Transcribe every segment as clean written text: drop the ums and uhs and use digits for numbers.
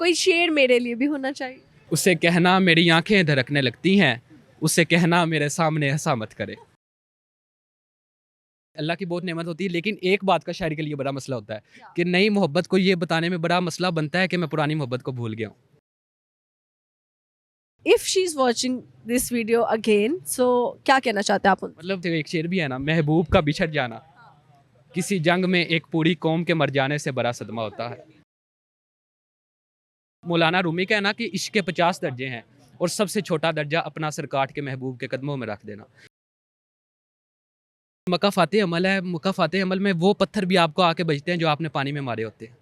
कोई शेर मेरे लिए भी होना चाहिए। उससे कहना मेरी आंखें धड़कने लगती हैं, उससे कहना मेरे सामने ऐसा मत करे। अल्लाह की बहुत नेमत होती है, लेकिन एक बात का शायरी के लिए बड़ा मसला होता है कि नई मोहब्बत को ये बताने में बड़ा मसला बनता है कि मैं पुरानी मोहब्बत को भूल गया हूँ। If she is watching this video again, so क्या कहना चाहते हैं आप उनको? मतलब एक शेर भी है ना, महबूब का बिछड़ जाना किसी जंग में एक पूरी कौम के मर जाने से बड़ा सदमा होता है। मौलाना रूमी का है ना कि इश्क के 50 दर्जे हैं और सबसे छोटा दर्जा अपना सर काट के महबूब के कदमों में रख देना। मकाफाते अमल है, मकाफाते अमल में वो पत्थर भी आपको आके बजते हैं जो आपने पानी में मारे होते हैं।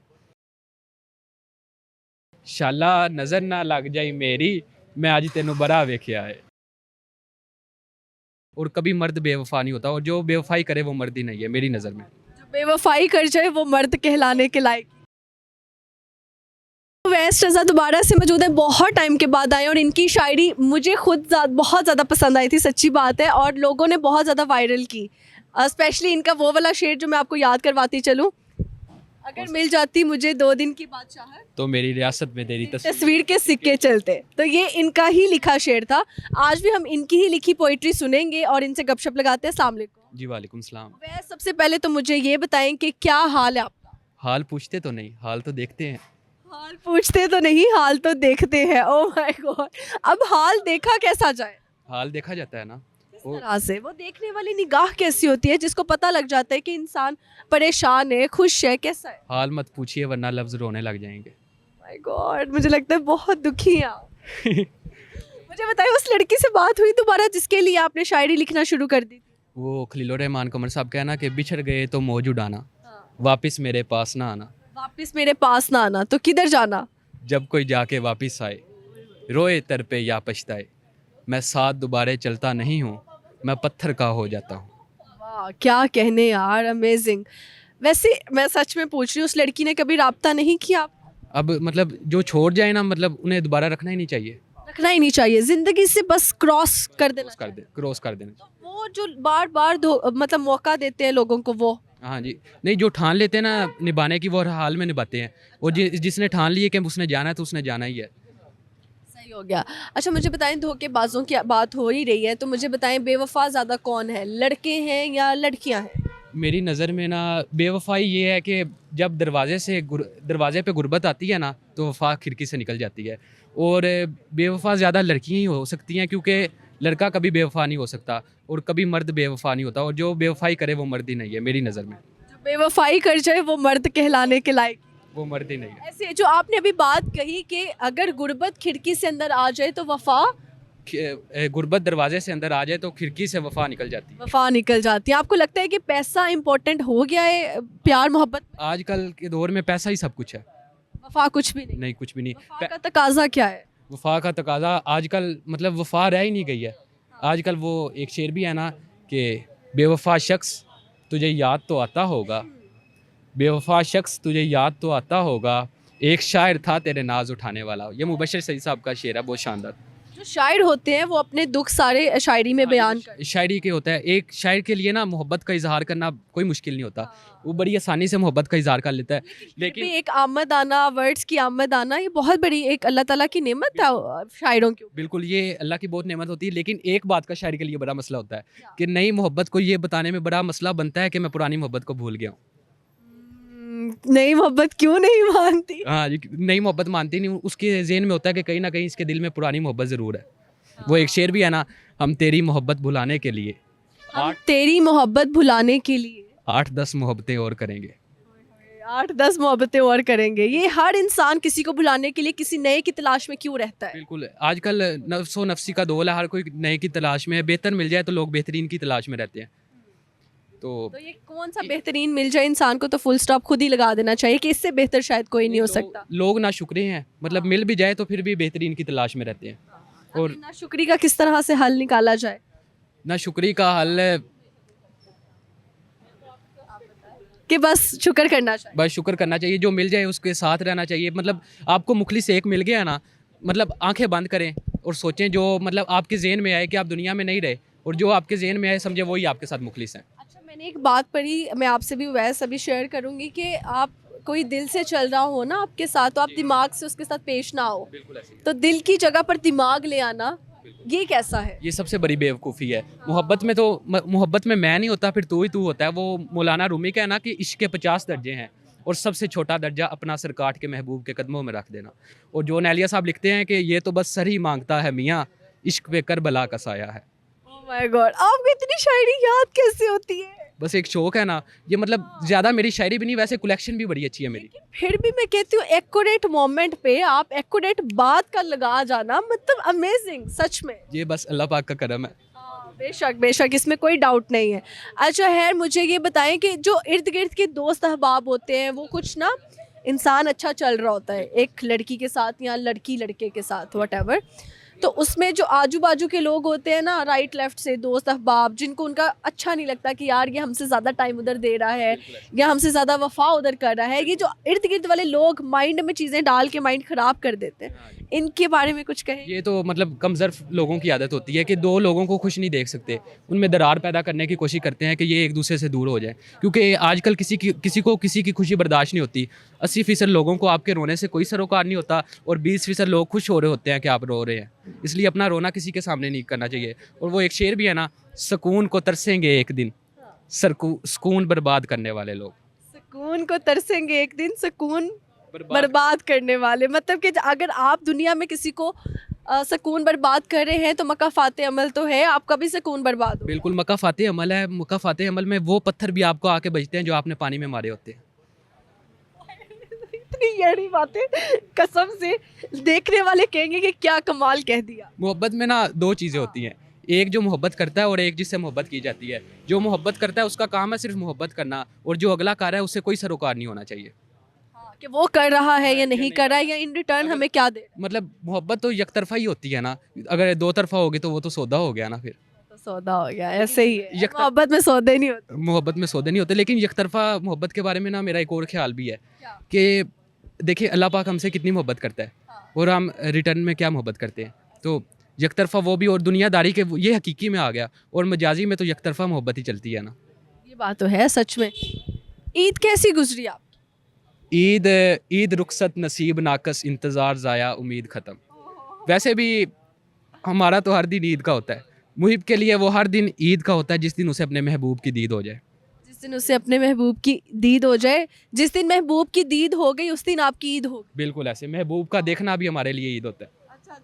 शाला नजर ना लग जाई मेरी, मैं आज तेनू बड़ा वेख्या है। और कभी मर्द बेवफा नहीं होता, और जो बेवफाई करे वो मर्द ही नहीं है मेरी नज़र में। जो बेवफाई कर जाए वो मर्द कहलाने के लायक। वैस रज़ा दोबारा से मौजूद है, बहुत टाइम के बाद आए और इनकी शायरी मुझे खुद बहुत ज़्यादा पसंद आई थी, सच्ची बात है, और लोगों ने बहुत ज़्यादा वायरल की। स्पेशली इनका वो वाला शेर जो मैं आपको याद करवाती चलूँ, अगर मिल जाती मुझे 2 दिन की बादशाहत तो मेरी रियासत में तेरी तस्वीर के सिक्के चलते। तो ये इनका ही लिखा शेर था। आज भी हम इनकी ही लिखी पोइट्री सुनेंगे और इनसे गपशप लगाते हैं। अस्सलाम वालेकुम। जी वालेकुम सलाम। वैसे सबसे पहले तो मुझे ये बताएं कि क्या हाल है आपका? हाल पूछते तो नहीं, हाल तो देखते हैं। हाल पूछते तो नहीं, हाल तो देखते हैं। ओह माय गॉड, अब हाल देखा कैसा जाए? हाल देखा जाता है ना। किस तरह से? वो देखने वाली निगाह कैसी होती है जिसको पता लग जाता है कि इंसान परेशान है, खुश है, कैसा है? हाल मत पूछिए वरना लफ्ज रोने लग जाएंगे। माय गॉड, मुझे लगता है बहुत दुखी हैं आप। मुझे बताइए, उस लड़की से बात हुई दोबारा जिसके लिए आपने शायरी लिखना शुरू कर दी थी? वो खलीलुर रहमान कमर साहब का है ना कि बिछड़ गए तो मौज उड़ाना, वापस मेरे पास ना आना। वापस मेरे पास ना आना, तो किधर जाना? जब कोई जाके वापस आए, रोए तर पे या पछताए, मैं साथ दोबारे चलता नहीं हूँ, मैं पत्थर का हो जाता हूँ। वाह, क्या कहने यार, अमेजिंग। वैसे मैं सच में पूछ रही हूँ, उस लड़की ने कभी राब्ता नहीं किया? अब मतलब जो छोड़ जाए ना, मतलब उन्हें दोबारा रखना ही नहीं चाहिए। रखना ही नहीं चाहिए, जिंदगी से बस क्रॉस कर देना क्रॉस कर दे, क्रॉस कर देना। चाहिए। वो जो बार बार मतलब मौका देते हैं लोगों को, वो हाँ जी, नहीं जो ठान लेते हैं ना निभाने की, वो हर हाल में निभाते हैं। और जिसने ठान लिए कि उसने जाना है तो उसने जाना ही है। सही हो गया। अच्छा मुझे बताएं, धोखेबाजों की बात हो ही रही है तो मुझे बताएं, बेवफा ज़्यादा कौन है, लड़के हैं या लड़कियां हैं? मेरी नज़र में ना बेवफाई ये है कि जब दरवाजे पे गुर्बत आती है ना तो वफा खिड़की से निकल जाती है। और बेवफा ज़्यादा लड़कियां ही हो सकती हैं, क्योंकि लड़का कभी बेवफा नहीं हो सकता और कभी मर्द बेवफा नहीं होता, और जो बेवफाई करे वो मर्द ही नहीं है मेरी नज़र में। जो बेवफाई कर जाए वो मर्द कहलाने के लायक। वो मर्द ही नहीं है। ऐसे जो आपने अभी बात कही कि अगर गुर्बत खिड़की से अंदर आ जाए तो वफा गुर्बत दरवाजे से अंदर आ जाए तो खिड़की से वफा निकल जाती है। वफा निकल जाती है। आपको लगता है कि पैसा इम्पोर्टेंट हो गया है प्यार मोहब्बत में? आजकल के दौर में पैसा ही सब कुछ है। वफा कुछ भी नहीं? नहीं, कुछ भी नहीं। वफा का तकाजा क्या है? वफा का तकाजा आजकल मतलब वफा रह ही नहीं गई है। आजकल वो एक शेर भी है ना कि बेवफा शख्स तुझे याद तो आता होगा, बेवफा शख्स तुझे याद तो आता होगा, एक शायर था तेरे नाज उठाने वाला। ये मुबशर सईद साहब का शेर है, बहुत शानदार। जो शायर होते हैं वो अपने दुख सारे शायरी में बयान करते हैं। शायरी के होता है, एक शायर के लिए ना मोहब्बत का इजहार करना कोई मुश्किल नहीं होता, वो बड़ी आसानी से मोहब्बत का इजहार कर लेता है। लेकिन एक आमद आना, वर्ड्स की आमद आना, ये बहुत बड़ी एक अल्लाह ताला की नेमत है शायरों के ऊपर। बिल्कुल, ये अल्लाह की बहुत नेमत होती है, लेकिन एक बात का शायरी के लिए बड़ा मसला होता है कि नई मोहब्बत को ये बताने में बड़ा मसला बनता है कि मैं पुरानी मोहब्बत को भूल गया हूँ। नई मोहब्बत क्यों नहीं मानती? हाँ जी, नई मोहब्बत मानती नहीं, उसके ज़हन में होता है कि कहीं ना कहीं इसके दिल में पुरानी मोहब्बत ज़रूर है। वो एक शेर भी है ना, हम तेरी मोहब्बत भुलाने के लिए हम तेरी मोहब्बत भुलाने के लिए 8-10 मोहब्बतें और करेंगे। 8-10 मोहब्बतें और करेंगे। ये हर इंसान किसी को भुलाने के लिए किसी नए की तलाश में क्यों रहता है? बिल्कुल, आजकल नफ्सो नफ्सी का दौर है, हर कोई नए की तलाश में है। बेहतर मिल जाए तो लोग बेहतरीन की तलाश में रहते हैं। तो ये कौन सा बेहतरीन मिल जाए इंसान को तो फुल स्टॉप खुद ही लगा देना चाहिए कि इससे बेहतर शायद कोई नहीं हो सकता। लोग ना शुक्रे हैं, मतलब मिल भी जाए तो फिर भी बेहतरीन की तलाश में रहते हैं। और ना शुक्री का किस तरह से हल निकाला जाए? ना शुक्री का हल कि बस शुक्र करना चाहिए। बस शुक्र करना चाहिए, जो मिल जाए उसके साथ रहना चाहिए। मतलब आपको मुखलिस एक मिल गया ना, मतलब आंखें बंद करें और सोचें जो मतलब आपके ज़हन में आए कि आप दुनिया में नहीं रहे, और जो आपके ज़हन में आए समझे वही आपके साथ मुखलिस हैं। अच्छा, मैंने एक बात पढ़ी, मैं आपसे भी वैसे अभी शेयर करूंगी कि आप कोई दिल से चल रहा हो ना आपके साथ, तो आप दिमाग से उसके साथ पेश ना हो, बिल्कुल ऐसे ही है। तो दिल की जगह पर दिमाग ले आना, ये कैसा है? ये सबसे बड़ी बेवकूफ़ी है। मोहब्बत में तो मोहब्बत में मैं नहीं होता, फिर तू ही तू होता है। वो मौलाना रूमी का है ना कि इश्क के 50 दर्जे हैं और सबसे छोटा दर्जा अपना सर काट के महबूब के कदमों में रख देना। और जॉन एलिया साहब लिखते हैं कि ये तो बस सर ही मांगता है मियाँ, इश्क पे करबला का साया है। ओह माय गॉड, आपको इतनी शायरी याद कैसे होती है? बस एक शौक है ना, ये मतलब ज़्यादा मेरी शायरी भी नहीं, वैसे कलेक्शन भी बड़ी अच्छी है मेरी। लेकिन फिर भी मैं कहती हूँ एक्यूरेट मोमेंट पे आप एक्यूरेट बात का लगा जाना, मतलब अमेजिंग सच में। ये बस अल्लाह पाक का करम है। हाँ, बेशक बेशक, इसमें कोई डाउट नहीं है। अच्छा खैर, मुझे ये बताएं कि जो इर्द गिर्द के दोस्त अहबाब होते हैं, वो कुछ ना, इंसान अच्छा चल रहा होता है एक लड़की के साथ या लड़की लड़के के साथ वट, तो उसमें जो आजू बाजू के लोग होते हैं ना, राइट लेफ्ट से दोस्त अहबाब, जिनको उनका अच्छा नहीं लगता कि यार ये हमसे ज़्यादा टाइम उधर दे रहा है या हमसे ज़्यादा वफा उधर कर रहा है, ये जो इर्द गिर्द वाले लोग माइंड में चीज़ें डाल के माइंड ख़राब कर देते हैं, इनके बारे में कुछ कहें? ये तो मतलब कमज़र्फ लोगों की आदत होती है कि दो लोगों को खुश नहीं देख सकते, उनमें दरार पैदा करने की कोशिश करते हैं कि ये एक दूसरे से दूर हो जाए, क्योंकि आजकल किसी की खुशी बर्दाश्त नहीं होती। 80% लोगों को आपके रोने से कोई सरोकार नहीं होता और 20% लोग खुश हो रहे होते हैं कि आप रो रहे हैं, इसलिए अपना रोना किसी के सामने नहीं करना चाहिए। और वो एक शेर भी है ना, सुकून को तरसेंगे एक दिन सुकून बर्बाद करने वाले लोग। सुकून को तरसेंगे एक दिन, सुकून बर्बाद करने वाले, मतलब कि अगर आप दुनिया में किसी को सुकून बर्बाद कर रहे हैं तो मकाफाते अमल तो है, आपका भी सुकून बर्बाद हो। बिल्कुल मकाफाते अमल है। मकाफाते अमल में वो पत्थर भी आपको आके बजते हैं जो आपने पानी में मारे होते हैं। इतनी गहरी बातें, कसम से देखने वाले कहेंगे कि क्या कमाल कह दिया। मोहब्बत में ना दो चीज़ें होती हैं, एक जो मोहब्बत करता है और एक जिससे मोहब्बत की जाती है। जो मोहब्बत करता है उसका काम है सिर्फ मोहब्बत करना, और जो अगला कर रहा है उससे कोई सरोकार नहीं होना चाहिए। कि वो कर रहा है या नहीं कर रहा है, या इन रिटर्न हमें क्या दे। मतलब मोहब्बत तो एक तरफा ही होती है ना, अगर दो तरफा होगी तो वो तो सौदा हो गया ना। फिर तो सौदा हो गया, ऐसे ही है। यकतर- मोहब्बत में सौदे नहीं होते। मोहब्बत में सौदे नहीं होते। लेकिन एक तरफा मोहब्बत के बारे में ना मेरा एक और ख्याल भी है कि देखिए अल्लाह पाक हमसे कितनी मोहब्बत करता है और हम रिटर्न में क्या मोहब्बत करते हैं। तो एक तरफा वो भी, और दुनियादारी के ये हकीकी में आ गया, और मजाजी में तो एक तरफा मोहब्बत ही चलती है ना। ये बात तो है सच में। ईद कैसी गुजरी आप? ईद रुखसत नसीब नाकस इंतज़ार ज़ाया उम्मीद ख़त्म। वैसे भी हमारा तो हर दिन ईद का होता है, मुहिब के लिए वो हर दिन ईद का होता है जिस दिन उसे अपने महबूब की दीद हो जाए। जिस दिन उसे अपने महबूब की दीद हो जाए, जिस दिन महबूब की दीद हो गई उस दिन आपकी ईद हो गई। बिल्कुल ऐसे, महबूब का देखना भी हमारे लिए ईद होता है। अच्छा,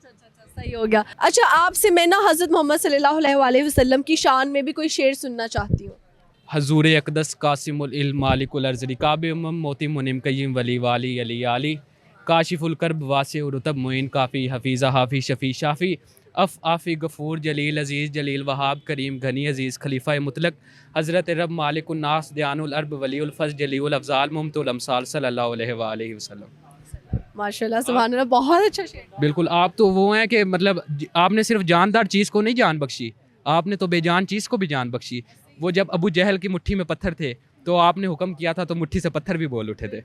सही हो गया। अच्छा, आपसे मैं ना हज़रत मोहम्मद सल्लल्लाहु अलैहि वसल्लम की शान में भी कोई शेर सुनना चाहती हूँ। हजूर अकदस कासिमुल इल्म मालिकुल अर्ज़ काब उम्म मोती मुनिम कय्यिम वली वाली अली आली काशिफुल कर्ब वासे रुतब मुइन काफ़ी हफीज़ा हाफी शफ़ी शाफ़ी अफ़ आफ़ी गफ़ूर जलील अज़ीज़ जलील वहाब करीम घनी अज़ीज़ खलीफ़ा मुतलक हज़रत रब मालिकुन नास दयानुल अरब वलीउल फ़ज़्ल जलीउल अफ़ज़ाल मुमतुल अमसाल सल्लल्लाहु अलैहि वसल्लम। माशाल्लाह, सुभान अल्लाह, बहुत अच्छा शेर। बिल्कुल, आप तो वो हैं कि मतलब आपने सिर्फ जानदार चीज़ को नहीं जान बख्शी, आपने तो बेजान चीज़ को भी जान बख्शी। वो जब अबू जहल की मुट्ठी में पत्थर थे तो आपने हुक्म किया था तो मुट्ठी से पत्थर भी बोल उठे थे।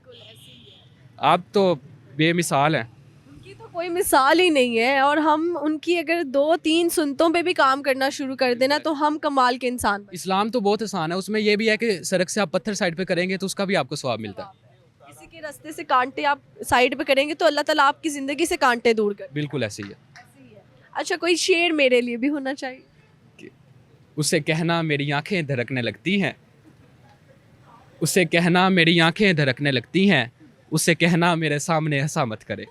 आप तो बेमिसाल हैं। उनकी तो कोई मिसाल ही नहीं है, और हम उनकी अगर 2-3 सुन्नतों पे भी काम करना शुरू कर देना तो हम कमाल के इंसान बन। इस्लाम तो बहुत आसान है, उसमें ये भी है कि सड़क से आप पत्थर साइड पे करेंगे तो उसका भी आपको सवाब मिलता है। किसी के रास्ते से कांटे आप साइड पे करेंगे तो अल्लाह ताला आपकी ज़िंदगी से कांटे दूर कर। बिल्कुल ऐसे ही है। अच्छा, कोई शेर मेरे लिए भी होना चाहिए। उससे कहना मेरी आंखें धड़कने लगती हैं, उससे कहना मेरी आंखें धड़कने लगती हैं, उससे कहना मेरे सामने हंसा मत करे।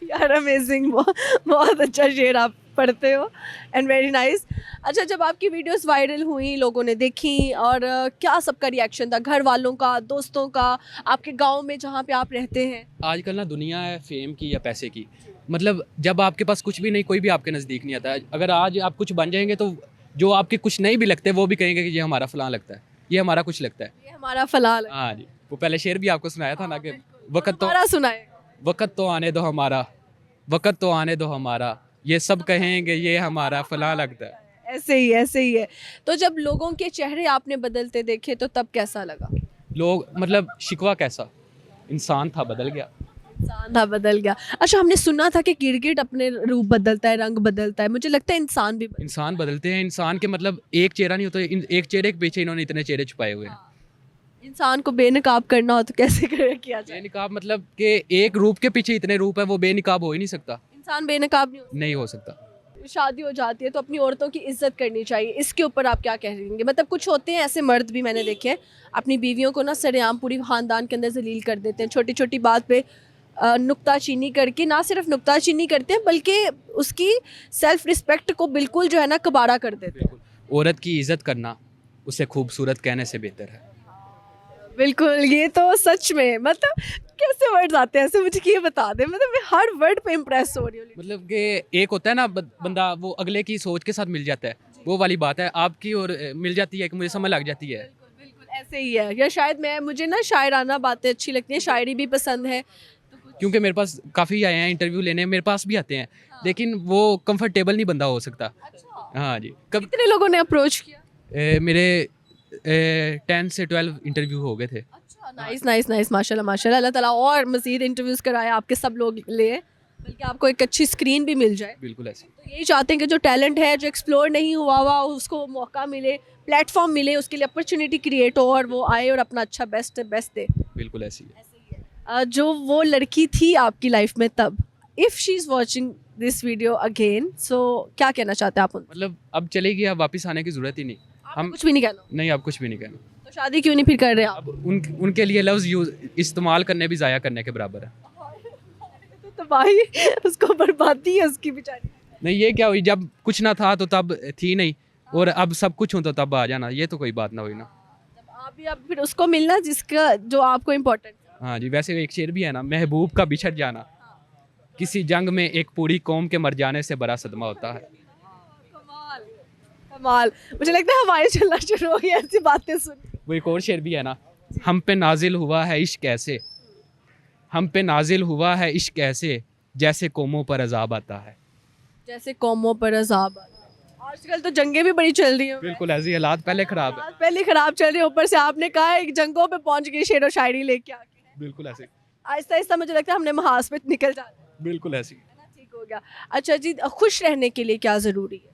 यार अमेजिंग, बहुत अच्छा शेर आप पढ़ते हो एंड वेरी नाइस। अच्छा, जब आपकी वीडियोस वायरल हुई, लोगों ने देखी, और क्या सबका रिएक्शन था, घर वालों का, दोस्तों का, आपके गांव में जहाँ पे आप रहते हैं? आजकल ना दुनिया है फेम की या पैसे की। मतलब जब आपके पास कुछ भी नहीं, कोई भी आपके नज़दीक नहीं आता। अगर आज आप कुछ बन जाएंगे तो जो आपके कुछ नहीं भी लगते वो भी कहेंगे कि ये हमारा फलां लगता है, ये हमारा कुछ लगता है। ये हमारा फलाल है। हाँ जी, वो पहले शेर भी आपको सुनाया था ना कि वक्त हमारा सुनाए। तो आने दो हमारा, वक्त तो आने दो हमारा, ये सब कहेंगे ये हमारा फलां लगता है। ऐसे ही है। तो जब लोगों के चेहरे आपने बदलते देखे तो तब कैसा लगा? लोग मतलब शिकवा कैसा, इंसान था बदल गया। इंसान था बदल गया। अच्छा, हमने सुना था कि गिरगिट अपने रूप बदलता है, रंग बदलता है, मुझे लगता है इंसान भी इंसान बदलते हैं। इंसान के मतलब एक चेहरा नहीं होता, एक चेहरे के पीछे इन्होंने इतने चेहरे छुपाए हुए हैं। इंसान को बेनकाब करना हो तो कैसे किया जाए? बेनिकाब मतलब कि एक रूप के पीछे इतने रूप है, वो बेनिकाब हो ही नहीं सकता। इंसान बेनकाब नहीं हो नहीं हो सकता। सकता। शादी हो जाती है तो अपनी औरतों की इज्जत करनी चाहिए, इसके ऊपर आप क्या कहेंगे? मतलब कुछ होते हैं ऐसे मर्द भी मैंने देखे हैं, अपनी बीवियों को ना सरेआम पूरी खानदान के अंदर जलील कर देते हैं, छोटी छोटी बात पे नुक्ताचीनी करके, ना सिर्फ नुक्ताचीनी करते हैं बल्कि उसकी सेल्फ रिस्पेक्ट को बिल्कुल जो है ना कबाड़ा कर देते हैं। बिल्कुल, औरत की इज्जत करना उसे खूबसूरत कहने से बेहतर है। बिल्कुल, ये तो सच में मतलब कैसे वर्ड्स आते हैं ऐसे, मुझे ये बता दें, मतलब मैं हर वर्ड पे इम्प्रेस हो रही हूँ। मतलब कि एक होता है ना बंदा वो अगले की सोच के साथ मिल जाता है, वो वाली बात है आपकी, और मिल जाती है कि मुझे समझ लग जाती है। बिल्कुल बिल्कुल ऐसे ही है, या शायद मुझे ना शायराना बातें अच्छी लगती हैं, शायरी भी पसंद है। क्योंकि मेरे पास काफ़ी आए हैं इंटरव्यू लेने, मेरे पास भी आते हैं, लेकिन वो कंफर्टेबल नहीं बंदा हो सकता। हाँ जी। कब कितने लोगों ने अप्रोच किया? मेरे 10 से 12 इंटरव्यू हो गए थे। अच्छा, नाइस नाइस नाइस, माशाल्लाह माशाल्लाह, अल्लाह ताला और मज़ीद इंटरव्यूज़ कराए, आपके सब लोग लिए, बल्कि आपको एक अच्छी स्क्रीन भी मिल जाए। बिल्कुल ऐसे। तो यही चाहते हैं कि जो टैलेंट है, जो एक्सप्लोर नहीं हुआ उसको मौका मिले, प्लेटफॉर्म मिले, उसके लिए अपॉर्चुनिटी क्रिएट हो और वो आए और अपना अच्छा बेस्ट दे। बिल्कुल ऐसी है। जो वो लड़की थी आपकी लाइफ में तब, if she is watching this video again, so क्या कहना चाहते हैं आप उनको? मतलब अब चलेगी, अब वापस आने की ज़रूरत ही नहीं। हम कुछ भी नहीं कहना? नहीं, अब कुछ भी नहीं कहना। तो शादी क्यों नहीं फिर कर रहे आप? अब उनके लिए लफ्ज़ यूज़ इस्तेमाल करने भी ज़ाया करने के बराबर है। तो भाई उसको बर्बादी है उसकी बेचारी। नहीं, ये क्या हुई, जब कुछ ना था तो तब थी नहीं, और अब सब कुछ हो तो तब आ जाना, ये तो कोई बात ना हुई ना। जब आप भी अब फिर उसको मिलना जिसका जो आपको इम्पोर्टेंट। हाँ जी, वैसे एक शेर भी है ना, महबूब का बिछड़ जाना किसी जंग में एक पूरी कौम के मर जाने से बड़ा सदमा होता है। कमाल कमाल, मुझे लगता है हमारे चलना शुरू हो गया ऐसी बातें सुन। वो एक और शेर भी है ना, हम पे नाजिल हुआ है इश्क ऐसे, हम पे नाजिल हुआ है इश्क ऐसे, जैसे कौमों पर अजाब आता है। जैसे कौमों पर अजाब आता है। आजकल तो जंगें भी बड़ी चल रही हैं। बिल्कुल ऐसी हालात पहले ख़राब है। आज पहले खराब चल रही है, ऊपर से आपने कहा एक जंगों पे पहुंच गई शेर व शायरी लेके आके। बिल्कुल ऐसी। आहिस्ता आहिस्ता मुझे लगता है हमने महाज पे निकल जाना है। बिल्कुल ऐसी। है ना, ठीक हो गया। अच्छा जी, खुश रहने के लिए क्या ज़रूरी है?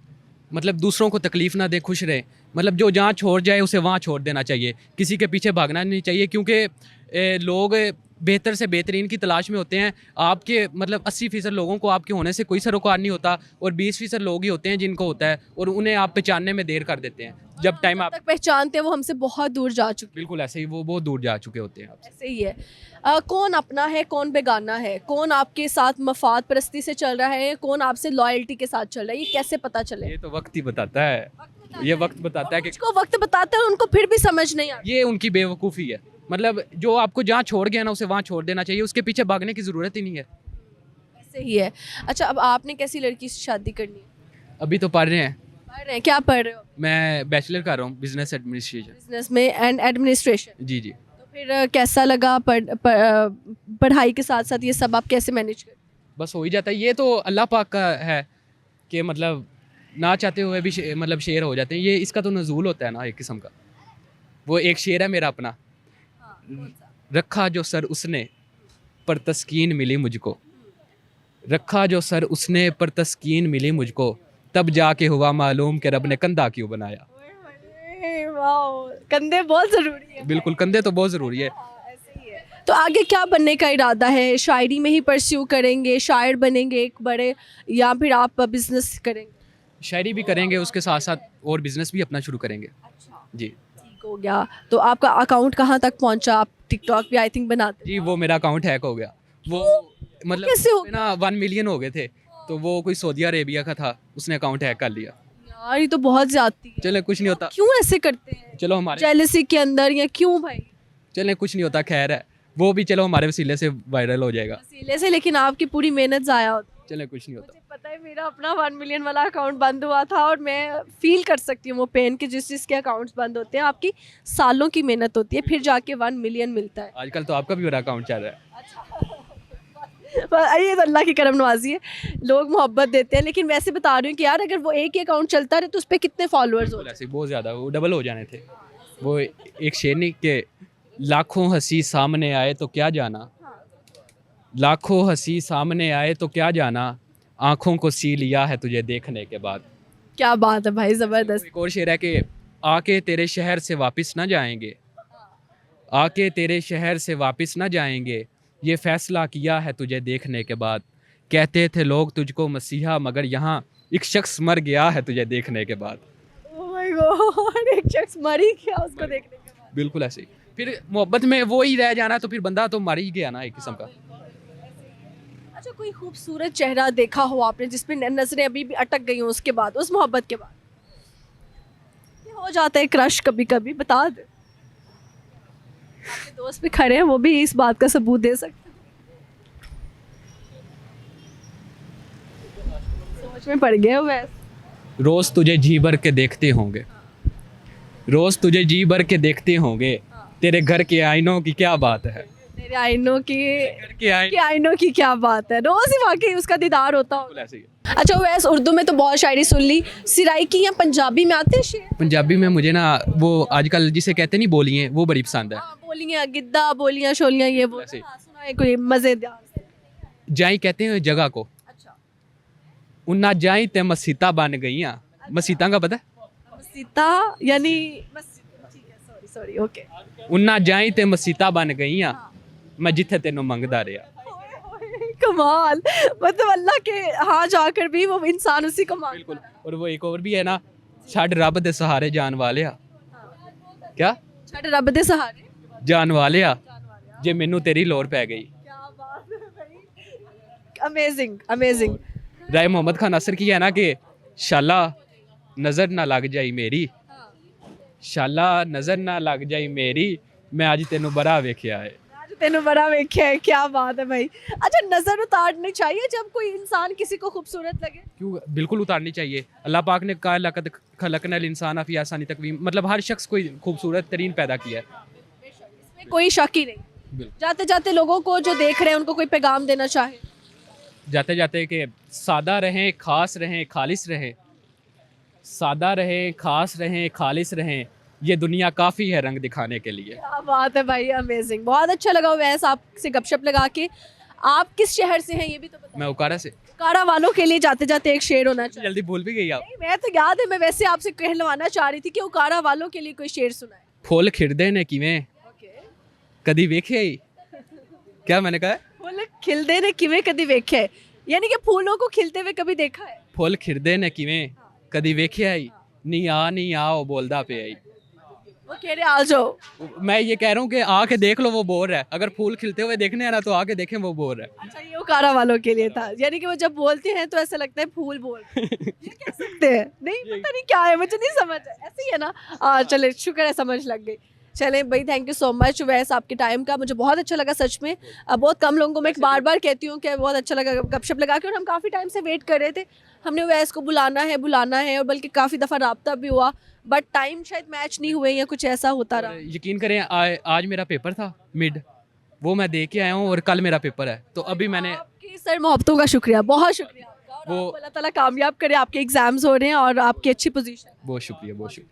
मतलब दूसरों को तकलीफ़ ना दे, खुश रहे। मतलब जो जहाँ छोड़ जाए उसे वहाँ छोड़ देना चाहिए, किसी के पीछे भागना नहीं चाहिए, क्योंकि लोग बेहतर से बेहतरीन की तलाश में होते हैं। आपके मतलब 80% लोगों को आपके होने से कोई सरोकार नहीं होता, और 20% लोग ही होते हैं जिनको होता है, और उन्हें आप पहचानने में देर कर देते हैं। जब टाइम आप तक पहचानते हैं वो हमसे बहुत दूर जा चुके बिल्कुल ऐसे ही, वो बहुत दूर जा चुके होते हैं हैं। आपसे। ऐसे ही है। कौन अपना है, कौन बेगाना है, कौन आपके साथ मफाद परस्ती से चल रहा है, कौन आपसे लॉयल्टी के साथ चल रहा है, ये कैसे पता चले? ये तो वक्त ही बताता है। ये वक्त बताता है कि जिसको वक्त बताते हैं उनको फिर भी समझ नहीं आता। ये उनकी बेवकूफ़ी है। मतलब जो आपको जहाँ छोड़ गया ना उसे वहाँ छोड़ देना चाहिए, उसके पीछे भागने की ज़रूरत ही नहीं है। ऐसे ही है। अच्छा, अब आपने कैसी लड़की से शादी करनी है? अभी तो पढ़ रहे हैं। पढ़ रहे हैं, क्या पढ़ रहे हो? मैं बैचलर कर रहा हूँ बिजनेस एडमिनिस्ट्रेशन। बिजनेस में एंड एडमिनिस्ट्रेशन। जी जी। तो फिर कैसा लगा पढ़ाई के साथ साथ ये सब आप कैसे मैनेज कर? बस हो ही जाता है, ये तो अल्लाह पाक का है कि मतलब ना चाहते हुए भी मतलब शेर हो जाते हैं, ये इसका तो नज़ूल होता है ना एक किस्म का। वो एक शेर है मेरा अपना, रखा जो सर उसने पर तस्कीन मिली मुझको, रखा जो सर उसने पर तस्कीन मिली मुझको, तब जाके हुआ मालूम कि रब ने कंधा क्यों बनाया। वाओ, कंधे बहुत ज़रूरी है। बिल्कुल, कंधे तो बहुत ज़रूरी है। ऐसे ही है। तो आगे क्या बनने का इरादा है? शायरी में ही परस्यू करेंगे, शायर बनेंगे एक बड़े, या फिर आप बिजनेस करेंगे? शायरी भी करेंगे, उसके साथ साथ और बिजनेस भी अपना शुरू करेंगे। अच्छा, जी ठीक हो गया। तो आपका अकाउंट कहाँ तक पहुँचा? आप टिकटॉक भी आई थिंक बनाते जी, वो मेरा अकाउंट हैक हो गया। वो मतलब कैसे हो ना 1 मिलियन हो गए थे, तो वो कोई सऊदी अरेबिया का था, उसने अकाउंट हैक कर लिया। यार, ये तो बहुत ज्यादती है। चले कुछ नहीं होता, क्यों ऐसे करते हैं? चलो हमारे जेलसी के अंदर, या क्यों भाई? चले कुछ नहीं होता, खैर है, वो भी चलो हमारे वसीले से वायरल हो जाएगा। वसीले से, लेकिन आपकी पूरी मेहनत ज़ाया होती है। चले कुछ नहीं होता। मुझे पता है, मेरा अपना 1 मिलियन वाला अकाउंट बंद हुआ था, और मैं फील कर सकती हूँ वो पेन कि जिस जिसके अकाउंट्स बंद होते हैं, आपकी सालों की मेहनत होती है, फिर जाके 1 मिलियन मिलता है। आजकल तो आपका भी मेरा अकाउंट चल रहा है। पर ये तो अल्लाह की करम नवाजी है, लोग मोहब्बत देते हैं। लेकिन वैसे बता रही हूँ कि यार, अगर वो एक ही अकाउंट चलता रहे तो उस पर कितने फॉलोअर्स हो? बिल्कुल ऐसे ही, बहुत ज़्यादा, वो डबल हो जाने थे। वो एक शेर नहीं के लाखों हंसी सामने आए तो क्या जाना, लाखों हंसी सामने आए तो क्या जाना, आँखों को सी लिया है तुझे देखने के बाद। क्या बात है भाई, ज़बरदस्त। एक और शेर है कि आके तेरे शहर से वापस ना जाएंगे, आके तेरे शहर से वापस ना जाएंगे, ये फैसला किया है तुझे देखने के बाद। कहते थे लोग तुझको मसीहा, मगर यहाँ एक शख्स मर गया है तुझे देखने के बाद। ओह माय गॉड, एक शख्स मर ही गया उसको देखने के बाद। बिल्कुल ऐसे ही। फिर मोहब्बत में वो ही रह जाना तो फिर बंदा तो मर ही गया ना एक किस्म का। अच्छा, कोई खूबसूरत चेहरा देखा हो आपने जिसपे नजरें अभी भी अटक गई हो उसके बाद, उस मोहब्बत के बाद? ये हो जाता है क्रश कभी कभी, बता दे। आपके दोस्त भी खड़े हैं, वो भी इस बात का सबूत दे सकते हैं। सोच में पड़ गए हो वैसे। रोज तुझे जी भर के देखते होंगे, रोज तुझे जी भर के देखते होंगे, तेरे घर के आईनों की क्या बात है। तेरे आईनों की घर के आईने आईनों की क्या बात है, रोज ही वाकई उसका दीदार होता हो। बिल्कुल ऐसे ही है। अच्छा वैसे उर्दू में तो बहुत शायरी सुन ली, सिराइकी या पंजाबी में आते हैं शेर? पंजाबी में मुझे ना वो आजकल जिसे कहते नहीं बोलिए, वो बड़ी पसंद है। हाँ, बोलियां गिद्दा, बोलियां शोलियां, ये वो ऐसे ही। हाँ, सुना है कोई मजेदार से। जाई कहते हैं जगह को, अच्छा, उन्ना जाई ते मसीता बन गईयां। मसीता का पता है? मसीता यानी ठीक है, सॉरी सॉरी, ओके। उन्ना जाई ते मसीता बन गईयां, मैं जिथे तेनों मंगदा रहा। कमाल, मतलब अल्लाह के हाँ जाकर भी वो इंसान उसी को मांगता बिल्कुल। है। और वो एक और भी है ना, छड़ रब दे सहारे जान वालिया। क्या छड़ रब दे सहारे जान वालिया, जे मैनू तेरी लोड़ पै गई। क्या बात है भाई, अमेजिंग अमेजिंग। राय मोहम्मद खान असर की है ना कि शाला नजर ना लग जाई मेरी, शाला नजर ना लग जाई मेरी, मैं आज तेनू बड़ा वेख्या है। आज तेनू बड़ा वेख्या है, क्या बात है भाई। अच्छा, नजर उतारनी चाहिए जब कोई इंसान किसी को खूबसूरत लगे? क्यों, बिल्कुल उतारनी चाहिए। अल्लाह पाक ने कहा लक़द खलक़नल इंसान फी अहसनि तक़वीम, मतलब हर शख्स को खूबसूरत तरीन पैदा किया है। इसमें कोई शक ही नहीं। बिल्कुल। जाते जाते लोगों को जो देख रहे हैं उनको कोई पैगाम देना चाहे? जाते जाते कि सादा रहें, खास रहें, खालिस रहें, सादा रहें, खास रहें, खालिस रहें, ये दुनिया काफ़ी है रंग दिखाने के लिए। क्या बात है भाई, अमेजिंग। बहुत अच्छा लगा वैसे आपसे गपशप लगा के। आप किस शहर से हैं ये भी तो बताओ। मैं उकारा से। कारा वालों के लिए जाते जाते एक शेर होना चाहिए। जल्दी भूल भी गई आप। नहीं, मैं तो याद है, मैं वैसे आपसे कहलवाना चाह रही थी कि उकारा वालों के लिए कोई शेर सुनाए। फुल खिड़दे ने किवें कदी वेखे ही। क्या मैंने कहा है? फूल खिलदे ने किवें कदी वेखे है, यानी कि फूलों को खिलते हुए कभी देखा है? फुल खिड़दे ने किवें कदी वेखे आई, नी आ ओ बोलदा पे आई। वो कह रहे आ जाओ। मैं ये कह रहा हूँ कि आके देख लो वो बोर है। अगर फूल खिलते हुए देखने हैं ना तो आके देखें वो बोर है। अच्छा, ये उकारा वालों के लिए था, यानी कि वो जब बोलते हैं तो ऐसा लगता है फूल बोल रहे हैं। ये कह सकते हैं? नहीं पता नहीं क्या है, मुझे नहीं समझ है, ऐसे ही है ना। चले, शुक्र है समझ लग गई। चलें भाई, थैंक यू सो मच वैस आपके टाइम का, मुझे बहुत अच्छा लगा सच में। बहुत कम लोगों को मैं बार बार कहती हूँ कि बहुत अच्छा लगा गपशप लगा के, और हम काफ़ी टाइम से वेट कर रहे थे। हमने वैस को बुलाना है, और बल्कि काफ़ी दफ़ा रब्ता भी हुआ, बट टाइम शायद मैच नहीं हुए या कुछ ऐसा होता रहा। यकीन करें आज मेरा पेपर था मिड, वो मैं दे के आया हूँ और कल मेरा पेपर है, तो अभी मैंने आपकी सर मोहब्बतों का शुक्रिया, बहुत शुक्रिया आपका, और वो- आपको अल्लाह ताला कामयाब करे। आपके एग्जाम्स हो रहे हैं और आपकी अच्छी पोजीशन। बहुत शुक्रिया, बहुत शुक्रिया।